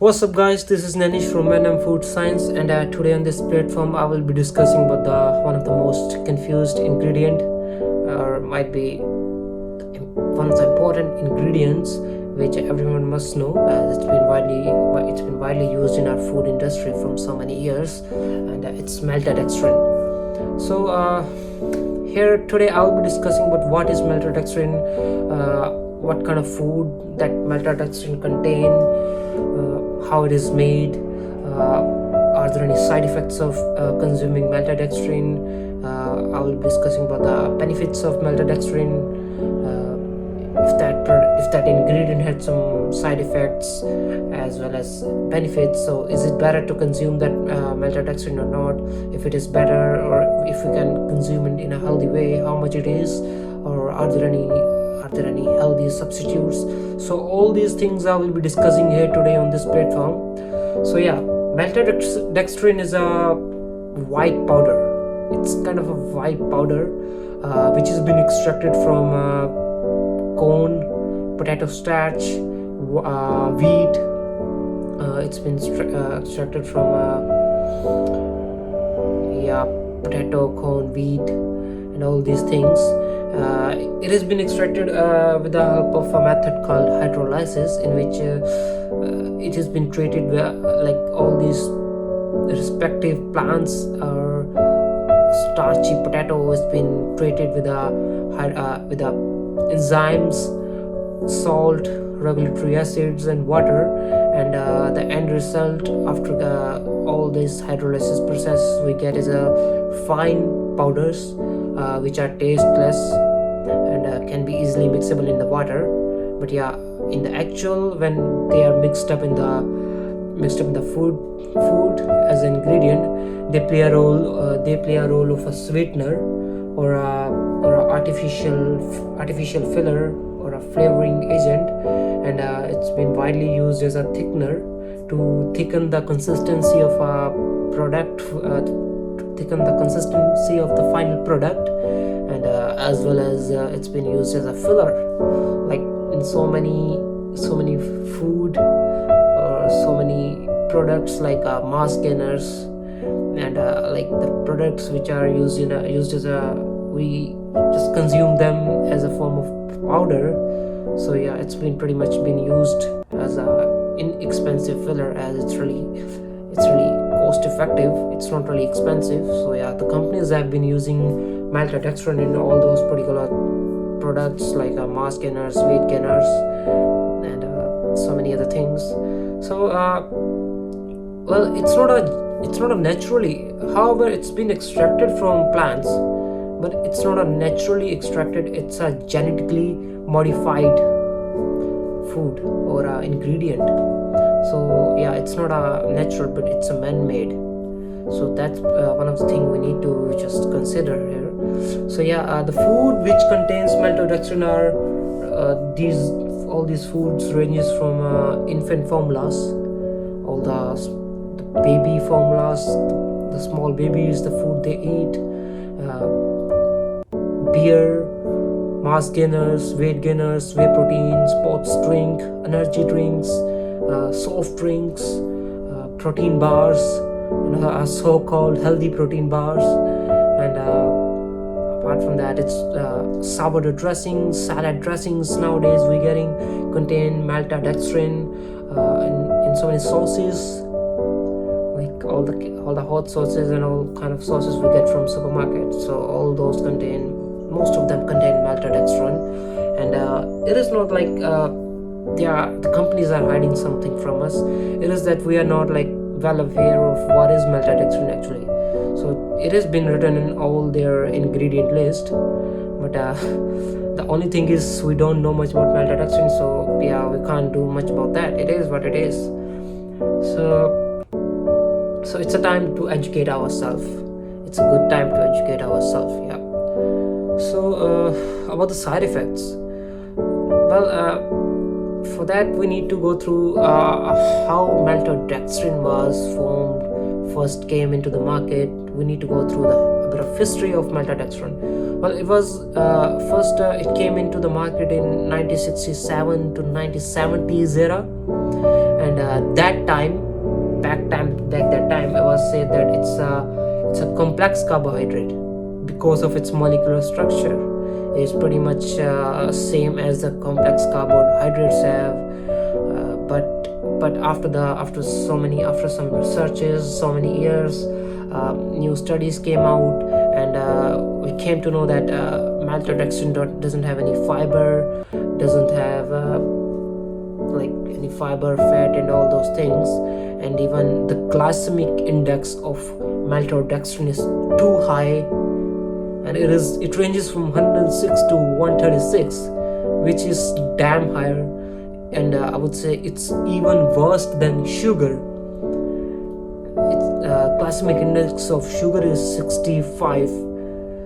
What's up, guys? This is Nanish from NMfoodscience, and today on this platform, I will be discussing about the one of the most confused ingredient, or might be one of the important ingredients which everyone must know, as it's been widely used in our food industry from so many years, and it's maltodextrin. Here today, I will be discussing about what is maltodextrin, what kind of food that maltodextrin contain, how it is made, are there any side effects of consuming maltodextrin. I will be discussing about the benefits of maltodextrin, if that ingredient had some side effects as well as benefits. So is it better to consume that maltodextrin or not? If it is better, or if we can consume it in a healthy way, how much it is, or are there any healthy substitutes? So all these things I will be discussing here today on this platform. So maltodextrin is a white powder. It's kind of a white powder which has been extracted from corn, potato starch, wheat. It's been extracted from potato, corn, wheat, and all these things. It has been extracted with the help of a method called hydrolysis, in which it has been treated like all these respective plants or starchy potato has been treated with the enzymes, salt, regulatory acids, and water, and the end result after all this hydrolysis process we get is a fine powders which are tasteless and can be easily mixable in the water. But in the actual, when they are mixed up in the food as an ingredient, they play a role of a sweetener or a artificial filler or a flavoring agent, and it's been widely used as a thickener to thicken the consistency of a product, thicken the consistency of the final product, and as well as it's been used as a filler, like in so many food or so many products, like mass gainers, and like the products which are used as a, we just consume them as a form of powder. So it's been pretty much been used as a inexpensive filler, as it's really cost effective. It's not really expensive. So the companies have been using maltodextrin in all those particular products, like mass gainers, weight gainers, and so many other things. So well, it's not a naturally, however, it's been extracted from plants, but it's not a naturally extracted, it's a genetically modified food or ingredient. So it's not a natural, but it's a man-made. So that's one of the things we need to just consider here. So the food which contains maltodextrin are all these foods ranges from infant formulas, all the baby formulas, the small babies, the food they eat, beer, mass gainers, weight gainers, whey protein, sports drink, energy drinks, soft drinks, protein bars, so-called healthy protein bars, and apart from that, it's sourdough dressings, salad dressings. Nowadays we contain maltodextrin in so many sauces, like all the hot sauces and all kind of sauces we get from supermarkets. So all those most of them contain maltodextrin, and it is not like the companies are hiding something from us. It is that we are not like well aware of what is maltodextrin actually. So it has been written in all their ingredient list, but the only thing is we don't know much about maltodextrin. So we can't do much about that. It is what it is. So it's a time to educate ourselves. It's a good time to educate ourselves. So about the side effects, well, for that we need to go through how maltodextrin was formed, first came into the market. We need to go through a bit of history of maltodextrin. Well, it was it came into the market in 1967 to 1970s era, and and that time back that time it was said that it's a complex carbohydrate because of its molecular structure. It's pretty much same as the complex carbohydrates have, but after some researches, so many years, new studies came out, and we came to know that maltodextrin doesn't have any fiber, doesn't have like any fiber, fat, and all those things. And even the glycemic index of maltodextrin is too high, and it ranges from 106 to 136, which is damn higher. And I would say it's even worse than sugar. Its glycemic index of sugar is 65.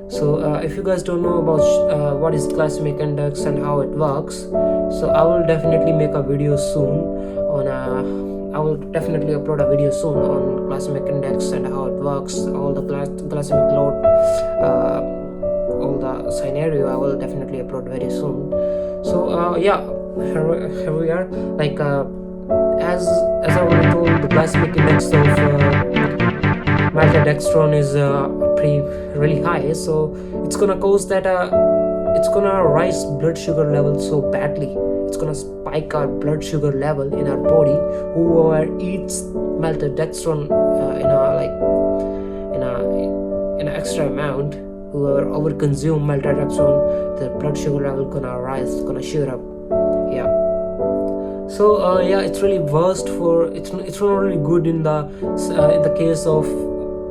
So if you guys don't know about what is glycemic index and how it works, so I will definitely make a video soon on I will definitely upload a video soon on glycemic index and how it works, all the glycemic load, all the scenario. I will definitely upload very soon. So here we are. Like as I already told, the glycemic index of maltodextrin is really high, so it's gonna cause that it's gonna rise blood sugar level so badly. It's gonna spike our blood sugar level in our body. Whoever eats maltodextrin in an extra amount, whoever overconsume maltodextrin, their blood sugar level gonna rise, gonna shoot up. Yeah. So it's really worst for it's not really good in the case of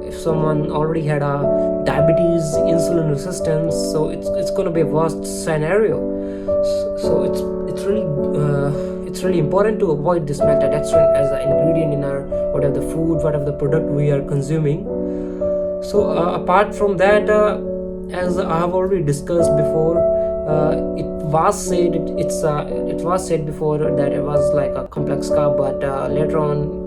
if someone already had a diabetes, insulin resistance. So it's gonna be a worst scenario. So it's really important to avoid this maltodextrin as an ingredient in our whatever the food, whatever the product we are consuming. So apart from that, as I have already discussed before, it was said before that it was like a complex carb, but later on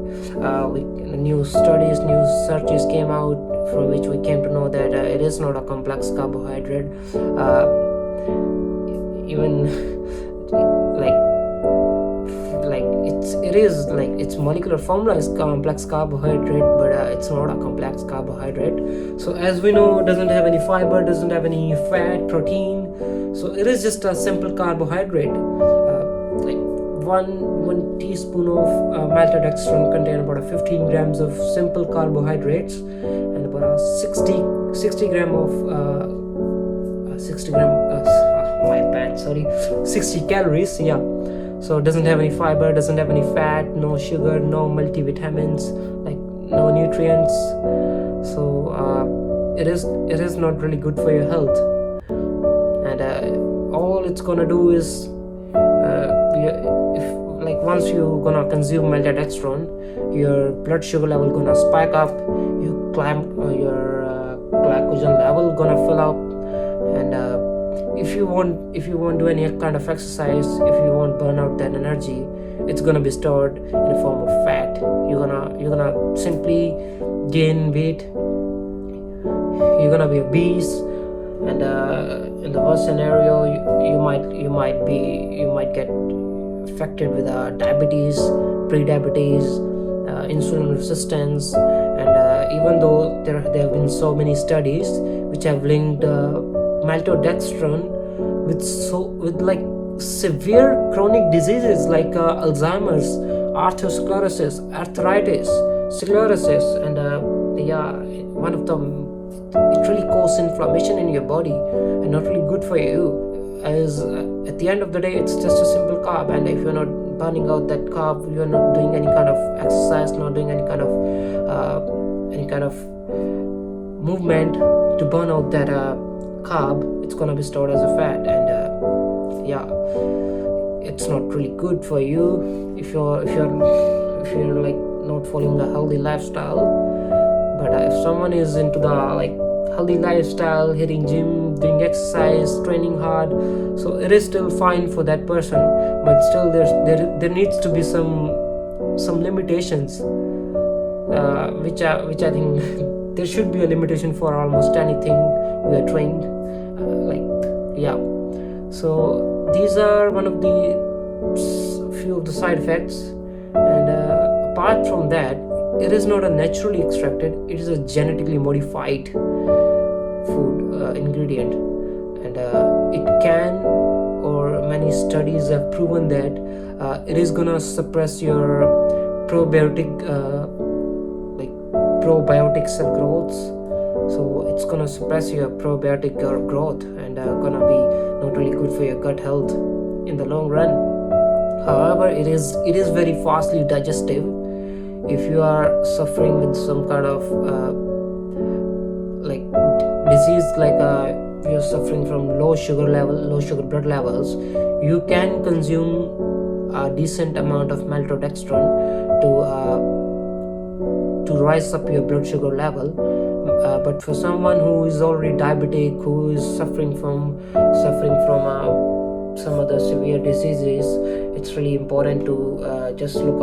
new searches came out, from which we came to know that it is not a complex carbohydrate. Even its molecular formula is complex carbohydrate, but it's not a complex carbohydrate. So as we know, it doesn't have any fiber, doesn't have any fat, protein. So it is just a simple carbohydrate. Like one teaspoon of maltodextrin contain about 15 grams of simple carbohydrates and about 60 calories. Yeah. So it doesn't have any fiber, doesn't have any fat, no sugar, no multivitamins, like no nutrients. So it is not really good for your health. And all it's gonna do is once you're gonna consume maltodextrin, your blood sugar level gonna spike up, your glycogen level gonna fill up, and if you won't do any kind of exercise, if you won't burn out that energy, it's gonna be stored in the form of fat. You're gonna simply gain weight. You're gonna be obese, and in the worst scenario, you might get affected with diabetes, pre-diabetes, insulin resistance, and even though there have been so many studies which have linked maltodextrin with like severe chronic diseases like Alzheimer's, arteriosclerosis, arthritis, sclerosis, and one of them, it really causes inflammation in your body and not really good for you. As at the end of the day, it's just a simple carb, and if you're not burning out that carb, you're not doing any kind of exercise, not doing any kind of movement to burn out that carb, it's gonna be stored as a fat, and it's not really good for you if you're like not following a healthy lifestyle. But if someone is into the healthy lifestyle, hitting gym, doing exercise, training hard, so it is still fine for that person, but still there needs to be some limitations, which I think there should be a limitation for almost anything we are trained. So these are one of the few of the side effects, and apart from that, it is not a naturally extracted, it is a genetically modified food ingredient, and it can, or many studies have proven that it is gonna suppress your probiotic probiotic cell growth. So it's gonna suppress your probiotic growth, and gonna be not really good for your gut health in the long run. However, it is very fastly digestive. If you are suffering with some kind of disease, like you're suffering from low sugar blood levels, you can consume a decent amount of maltodextrin to rise up your blood sugar level. But for someone who is already diabetic, who is suffering from some other severe diseases, it's really important to just look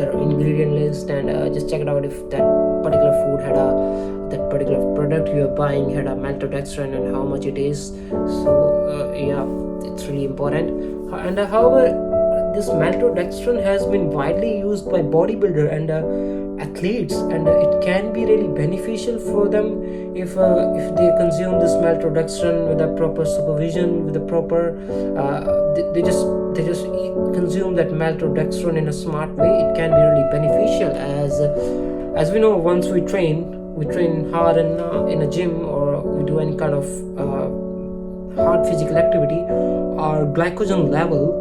at the ingredient list, and just check it out if that particular food had that particular product you are buying had a maltodextrin and how much it is. So yeah, it's really important. And however, this maltodextrin has been widely used by bodybuilder and athletes, and it can be really beneficial for them if they consume this maltodextrin with a proper supervision, with a proper they just consume that maltodextrin in a smart way. It can be really beneficial, as we know, once we train hard in a gym, or we do any kind of hard physical activity, our glycogen level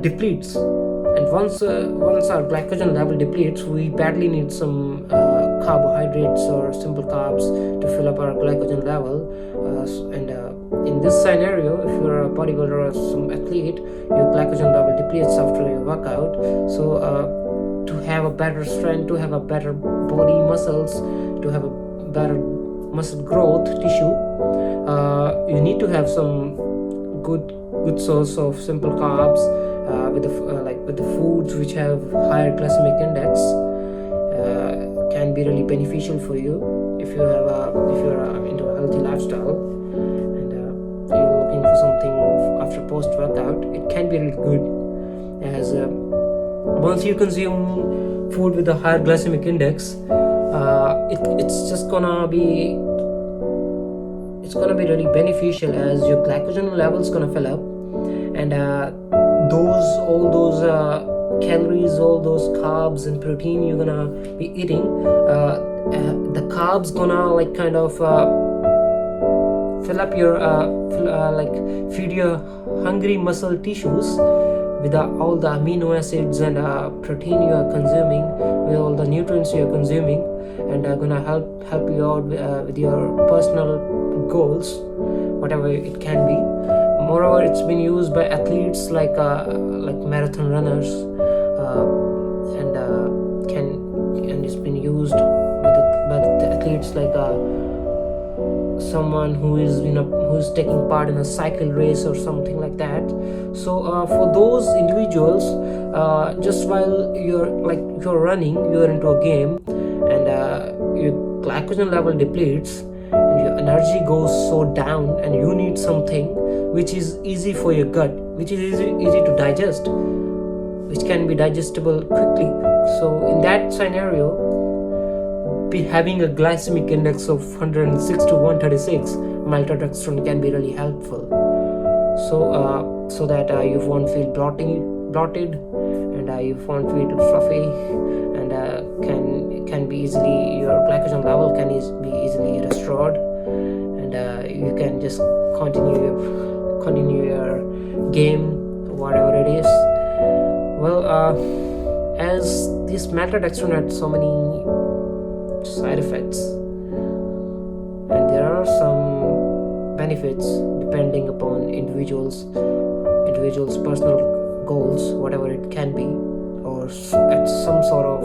depletes, and once our glycogen level depletes, we badly need some carbohydrates or simple carbs to fill up our glycogen level. And in this scenario, if you're a bodybuilder or some athlete, your glycogen level depletes after your workout. So to have a better strength, to have a better body muscles, to have a better muscle growth tissue, you need to have some good source of simple carbs with the foods which have higher glycemic index. Can be really beneficial for you if you're into a healthy lifestyle, and you're looking for something after post workout. It can be really good, as once you consume food with a higher glycemic index, it's gonna be really beneficial, as your glycogen level is gonna fill up, and all those calories, all those carbs and protein you're gonna be eating, the carbs gonna kind of fill up your feed your hungry muscle tissues with all the amino acids and protein you are consuming, with all the nutrients you are consuming, and are gonna help you out with your personal goals, whatever it can be. Moreover, it's been used by athletes like marathon runners, and it's been used by the athletes like someone who is taking part in a cycle race or something like that. So for those individuals, just while you're running, you're into a game, and your glycogen level depletes and your energy goes so down, and you need something which is easy for your gut, which is easy to digest, which can be digestible quickly. So in that scenario, having a glycemic index of 106 to 136, maltodextrin can be really helpful. So that you won't feel bloated, and you won't feel fluffy, and can be easily, your glycogen level can be easily restored, and you can just continue your game, whatever it is. Well, as this maltodextrin had so many side effects, and there are some benefits depending upon individuals personal goals, whatever it can be, or at some sort of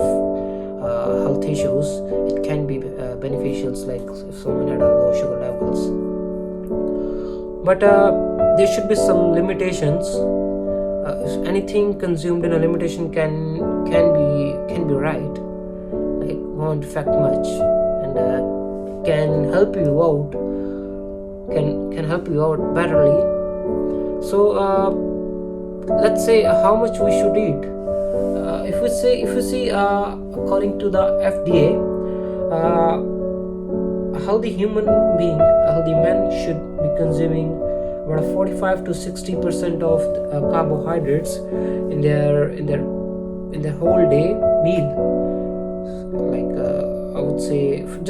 health issues. It can be beneficial, like if someone had a low sugar levels, but there should be some limitations. If anything consumed in a limitation can be right, like won't affect much, and can help you out betterly. So let's say how much we should eat. if we see according to the FDA, uh, a healthy human being, a healthy man should be consuming about 45 to 60% of carbohydrates in their whole day meal. Like I would say, if we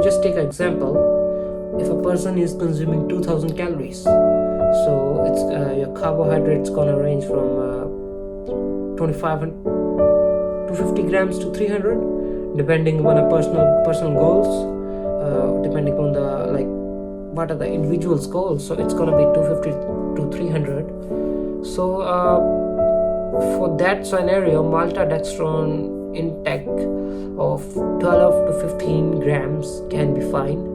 just take an example, if a person is consuming 2000 calories, so it's your carbohydrates gonna range from 25 to 50 grams to 300, depending on a personal goals, depending on the like what are the individual's goals. So it's gonna be 250 to 300. So for that scenario, maltodextrin intake of 12 to 15 grams can be fine,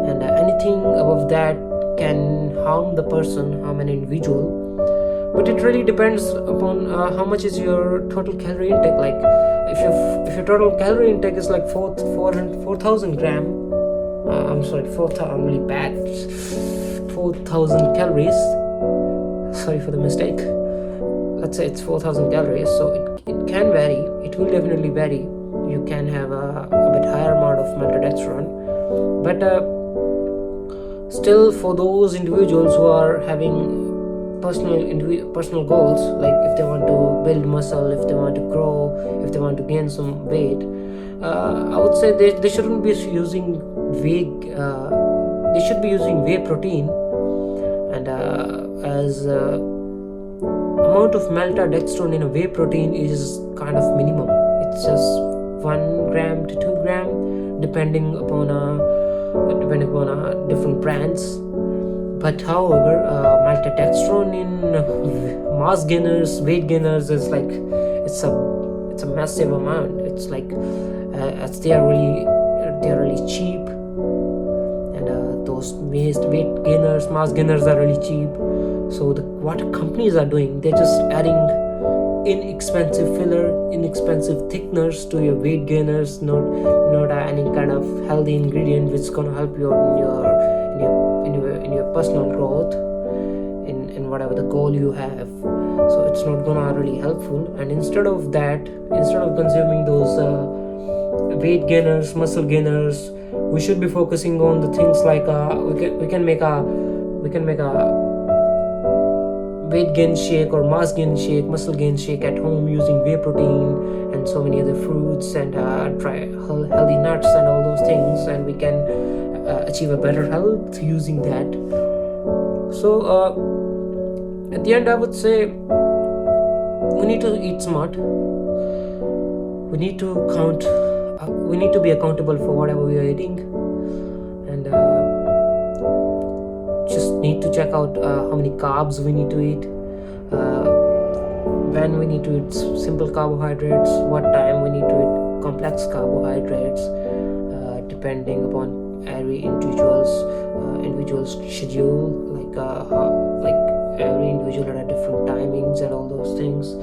and anything above that can harm the person, harm an individual. But it really depends upon how much is your total calorie intake. Like if your total calorie intake is like 4,000 gram, I'm sorry, 4,000, I'm really bad, 4,000 calories, sorry for the mistake, let's say it's 4,000 calories, so it can vary, it will definitely vary. You can have a bit higher amount of maltodextrin, but still, for those individuals who are having personal goals, like if they want to build muscle, if they want to grow, if they want to gain some weight, I would say they shouldn't be using they should be using whey protein, and as amount of maltodextrin in a whey protein is kind of minimum. It's just 1 gram to 2 gram, depending upon different brands. But however, maltodextrin in mass gainers, weight gainers is like it's a massive amount. It's like as they are really cheap, and those weight gainers, mass gainers are really cheap. So what companies are doing, they're just adding inexpensive filler, inexpensive thickeners to your weight gainers, not any kind of healthy ingredient which is gonna help you in your personal growth, in whatever the goal you have. So it's not gonna really helpful. And instead of consuming those weight gainers, muscle gainers, we should be focusing on the things like we can make a weight gain shake or mass gain shake, muscle gain shake at home using whey protein and so many other fruits, and try healthy nuts and all those things, and we can achieve a better health using that. So at the end, I would say we need to eat smart. We need to we need to be accountable for whatever we are eating, and just need to check out how many carbs we need to eat, when we need to eat simple carbohydrates, what time we need to eat complex carbohydrates, depending upon every individual's schedule, like every individual at different timings and all those things.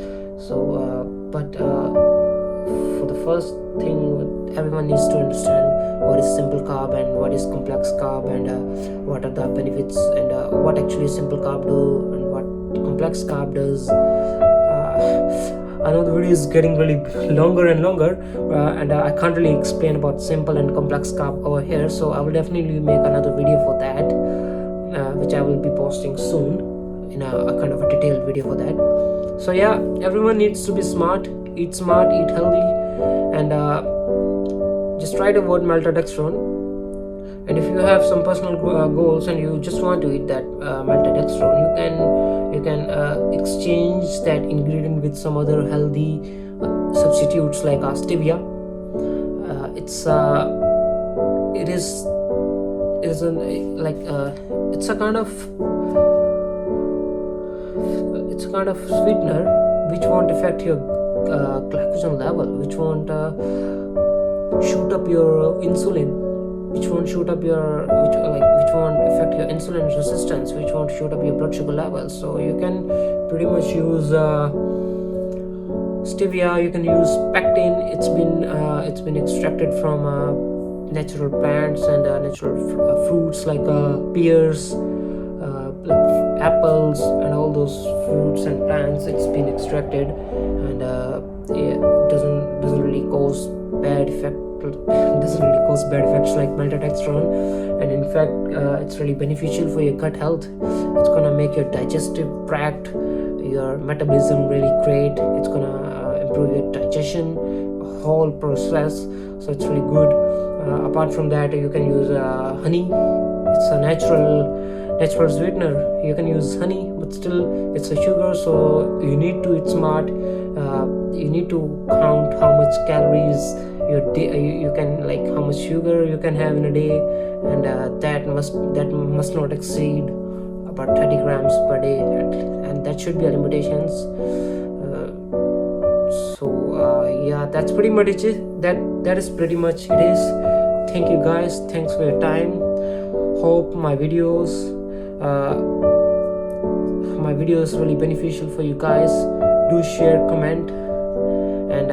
So but for the first thing, everyone needs to understand what is simple carb and what is complex carb, and what are the benefits, and what actually simple carb do and what complex carb does. I know the video is getting really longer and longer, and I can't really explain about simple and complex carb over here, so I will definitely make another video for that, which I will be posting soon in a kind of a detailed video for that. So yeah, everyone needs to be smart, eat healthy, and just try to avoid maltodextrin. And if you have some personal goals and you just want to eat that maltodextrin, you can exchange that ingredient with some other healthy substitutes like stevia. It's a kind of sweetener which won't affect your glycogen level, which won't shoot up your insulin, which won't affect your insulin resistance, which won't shoot up your blood sugar levels. So you can pretty much use stevia, you can use pectin. It's been extracted from natural plants and natural fruits like pears, like apples, and all those fruits and plants. It's been extracted, and doesn't really cause bad effect doesn't really cause bad effects like maltodextrin. And in fact, it's really beneficial for your gut health. It's gonna make your digestive tract, your metabolism really great. It's gonna improve your digestion whole process, so it's really good. Apart from that, you can use honey. It's a natural sweetener. You can use honey, but still it's a sugar, so you need to eat smart. You need to count how much calories your day, you can, like, how much sugar you can have in a day, and that must not exceed about 30 grams per day, and that should be a limitations. Yeah, that's pretty much it. That is pretty much it is. Thank you guys, thanks for your time. Hope my videos really beneficial for you guys. Do share, comment, and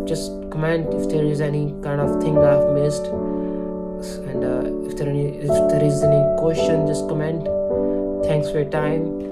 just comment if there is any kind of thing I've missed, and if there is any question, just comment. Thanks for your time.